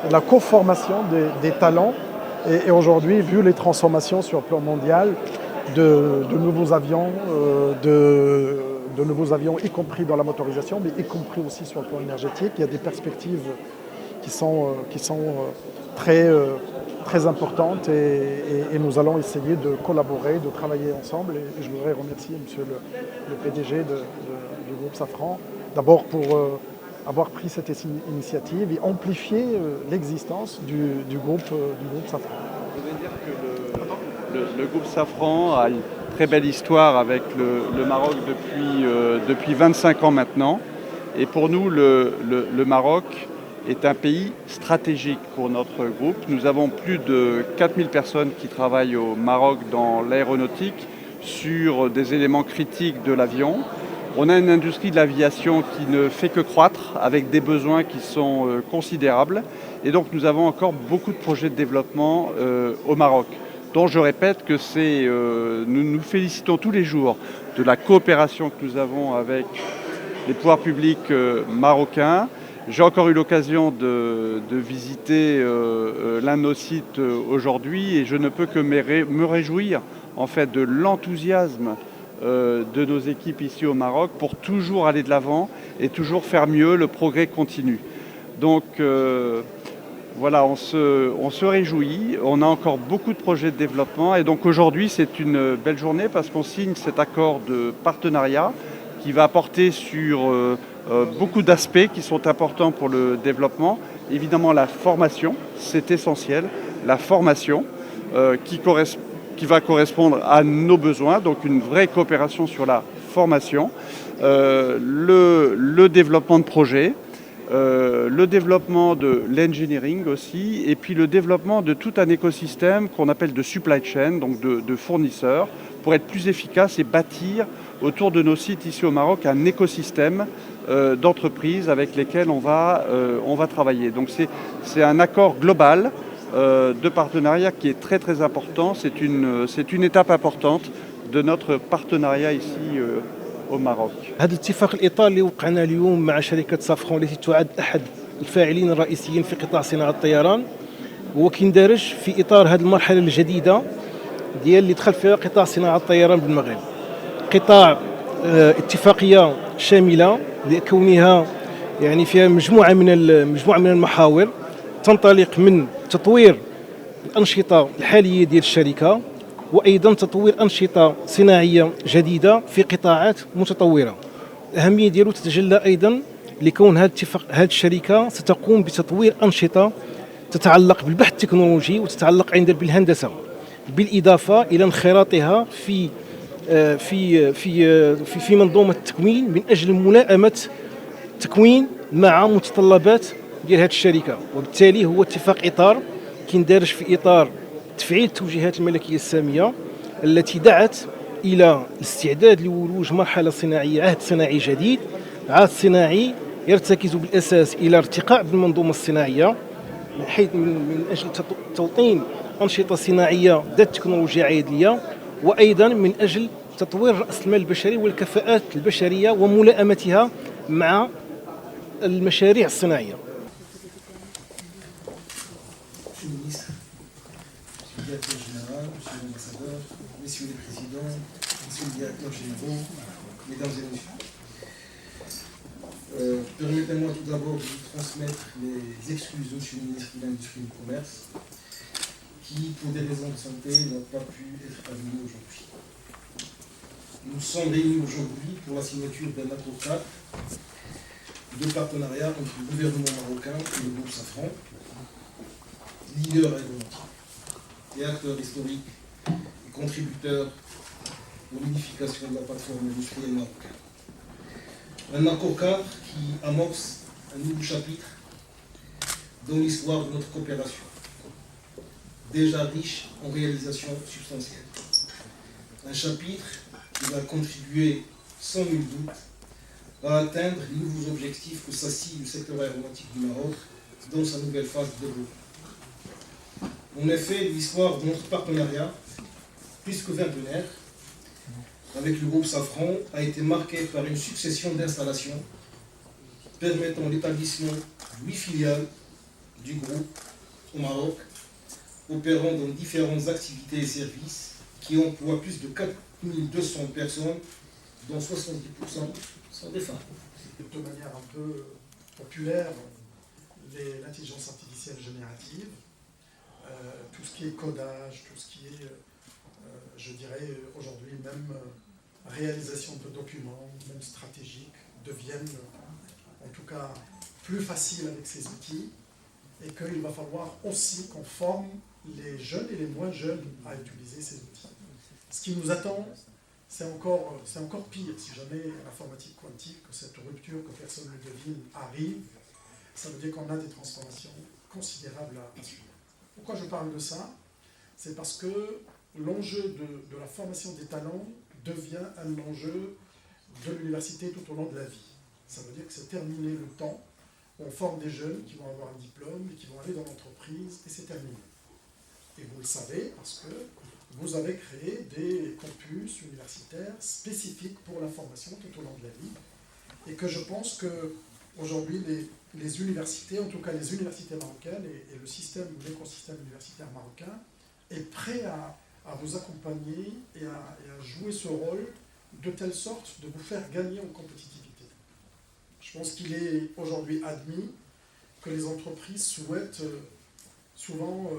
la co-formation des talents. Et aujourd'hui, vu les transformations sur le plan mondial, de nouveaux avions, de nouveaux avions, y compris dans la motorisation, mais y compris aussi sur le plan énergétique, il y a des perspectives qui sont très importantes et nous allons essayer de collaborer, de travailler ensemble. Et je voudrais remercier Monsieur le PDG du groupe Safran, d'abord pour avoir pris cette initiative et amplifier l'existence du groupe Safran. Je voudrais dire que le groupe Safran a une très belle histoire avec le Maroc depuis 25 ans maintenant. Et pour nous, le Maroc est un pays stratégique pour notre groupe. Nous avons plus de 4000 personnes qui travaillent au Maroc dans l'aéronautique sur des éléments critiques de l'avion. On a une industrie de l'aviation qui ne fait que croître avec des besoins qui sont considérables. Et donc nous avons encore beaucoup de projets de développement au Maroc, dont je répète que nous nous félicitons tous les jours de la coopération que nous avons avec les pouvoirs publics marocains. J'ai encore eu l'occasion de visiter l'un de nos sites aujourd'hui et je ne peux que me réjouir en fait de l'enthousiasme de nos équipes ici au Maroc pour toujours aller de l'avant et toujours faire mieux, le progrès continue. Donc voilà, on se réjouit, on a encore beaucoup de projets de développement et donc aujourd'hui c'est une belle journée parce qu'on signe cet accord de partenariat qui va porter sur beaucoup d'aspects qui sont importants pour le développement. Évidemment la formation, c'est essentiel, la formation qui va correspondre à nos besoins, donc une vraie coopération sur la formation, le développement de projets, le développement de l'engineering aussi, et puis le développement de tout un écosystème qu'on appelle de supply chain, donc de fournisseurs, pour être plus efficace et bâtir autour de nos sites ici au Maroc un écosystème d'entreprises avec lesquelles on va travailler. Donc c'est un accord global de partenariat qui est très très important. C'est une étape importante de notre partenariat ici au Maroc. هذا الاتفاق الإطار اللي وقعنا اليوم مع شركة سافرون التي تعد أحد الفاعلين الرئيسيين في قطاع صناعة الطيران هو كيندرج في إطار هذه المرحلة الجديدة ديال اللي دخل فيها قطاع صناعة الطيران بالمغرب. قطاع اتفاقية شاملة لكونها يعني فيها مجموعة من المحاور تنطلق من تطوير الأنشطة الحالية ديال الشركة وأيضا تطوير أنشطة صناعية جديدة في قطاعات متطورة. الأهمية ديالو تتجلى أيضا لكون هذه الشركة ستقوم بتطوير أنشطة تتعلق بالبحث التكنولوجي وتتعلق أيضا بالهندسة، بالإضافة إلى انخراطها في منظومة التكوين من أجل ملائمة تكوين مع متطلبات ديال هذه الشركة. وبالتالي هو اتفاق إطار كيندرج في إطار تفعيل التوجيهات الملكية السامية التي دعت إلى الاستعداد لولوج مرحلة صناعية، عهد صناعي جديد، عهد صناعي يرتكز بالأساس إلى ارتقاء بالمنظومة الصناعية من أجل توطين أنشطة صناعية ذات تكنولوجيا عالية، وأيضا من أجل تطوير رأس المال البشري والكفاءات البشرية وملائمتها مع المشاريع الصناعية. Directeur général, Monsieur l'ambassadeur, Messieurs les présidents, Messieurs les directeurs généraux, Mesdames et Messieurs. Permettez-moi tout d'abord de vous transmettre les excuses au Monsieur le ministre de l'Industrie et du Commerce qui, pour des raisons de santé, n'a pas pu être parmi nous aujourd'hui. Nous sommes réunis aujourd'hui pour la signature d'un accord cadre de partenariat entre le gouvernement marocain et le groupe Safran, leader aéronautique et acteur historique et contributeur à l'unification de la plateforme industrielle marocaine. Un accord cadre qui amorce un nouveau chapitre dans l'histoire de notre coopération, déjà riche en réalisations substantielles. Un chapitre qui va contribuer sans nul doute à atteindre les nouveaux objectifs que s'assigne le secteur aéronautique du Maroc dans sa nouvelle phase de développement. En effet, l'histoire de notre partenariat, plus que vingtenaire, avec le groupe Safran, a été marquée par une succession d'installations permettant l'établissement de 8 filiales du groupe au Maroc, opérant dans différentes activités et services qui emploient plus de 4200 personnes, dont 70% sont des femmes. De manière un peu populaire, l'intelligence artificielle générative, tout ce qui est codage, tout ce qui est, je dirais aujourd'hui même réalisation de documents, même stratégiques, deviennent en tout cas plus faciles avec ces outils, et qu'il va falloir aussi qu'on forme les jeunes et les moins jeunes à utiliser ces outils. Ce qui nous attend, c'est encore pire. Si jamais l'informatique quantique, que cette rupture que personne ne devine arrive, ça veut dire qu'on a des transformations considérables à suivre. Pourquoi je parle de ça? C'est parce que l'enjeu de la formation des talents devient un enjeu de l'université tout au long de la vie. Ça veut dire que c'est terminé le temps où on forme des jeunes qui vont avoir un diplôme et qui vont aller dans l'entreprise, et c'est terminé. Et vous le savez parce que vous avez créé des campus universitaires spécifiques pour la formation tout au long de la vie, et que je pense qu'aujourd'hui les universités, en tout cas les universités marocaines et le système, l'écosystème universitaire marocain est prêt à vous accompagner et à jouer ce rôle de telle sorte de vous faire gagner en compétitivité. Je pense qu'il est aujourd'hui admis que les entreprises souhaitent souvent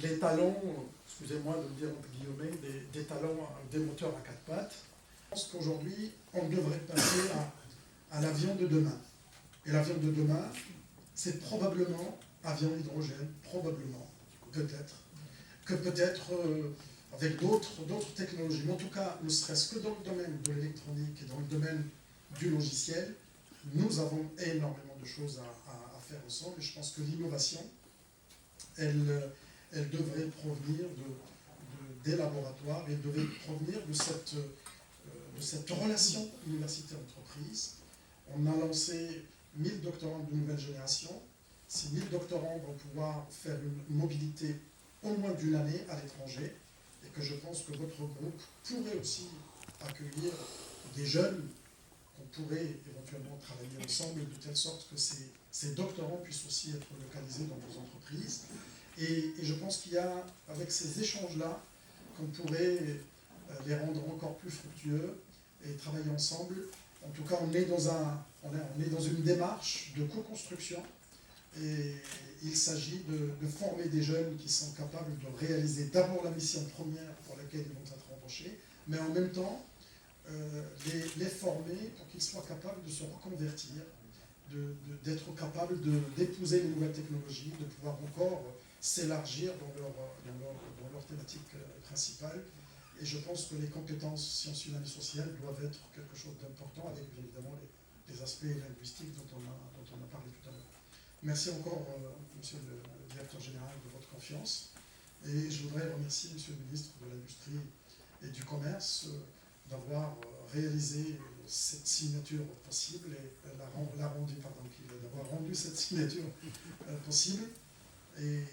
les talents, excusez-moi de le dire entre guillemets, des talents, des moteurs à quatre pattes. Je pense qu'aujourd'hui, on devrait passer à l'avion de demain. Et l'avion de demain, c'est probablement avion hydrogène, probablement, peut-être, que peut-être avec d'autres technologies. Mais en tout cas, ne serait-ce que dans le domaine de l'électronique et dans le domaine du logiciel, nous avons énormément de choses à faire ensemble. Et je pense que l'innovation, elle devrait provenir des laboratoires, et devrait provenir de cette relation université-entreprise. On a lancé 1000 doctorants de nouvelle génération. Ces 1000 doctorants vont pouvoir faire une mobilité au moins d'une année à l'étranger, et que je pense que votre groupe pourrait aussi accueillir des jeunes qu'on pourrait éventuellement travailler ensemble de telle sorte que ces doctorants puissent aussi être localisés dans vos entreprises. Et je pense qu'il y a, avec ces échanges-là, qu'on pourrait les rendre encore plus fructueux et travailler ensemble. En tout cas, on est dans une démarche de co-construction, et il s'agit de former des jeunes qui sont capables de réaliser d'abord la mission première pour laquelle ils vont être embauchés, mais en même temps les former pour qu'ils soient capables de se reconvertir, d'être capables d'épouser les nouvelles technologies, de pouvoir encore s'élargir dans leur thématique principale. Et je pense que les compétences sciences humaines et sociales doivent être quelque chose d'important, avec bien évidemment les aspects linguistiques dont on a parlé tout à l'heure. Merci encore, Monsieur le Directeur Général, de votre confiance. Et je voudrais remercier Monsieur le Ministre de l'Industrie et du Commerce d'avoir réalisé cette signature possible, et d'avoir rendu cette signature possible. Et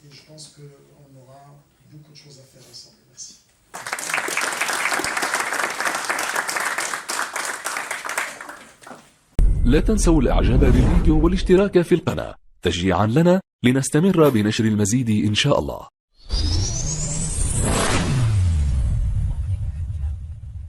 je pense qu'on aura beaucoup de choses à faire ensemble. Merci. لا تنسوا الإعجاب بالفيديو والاشتراك في القناة تشجيعا لنا لنستمر بنشر المزيد إن شاء الله.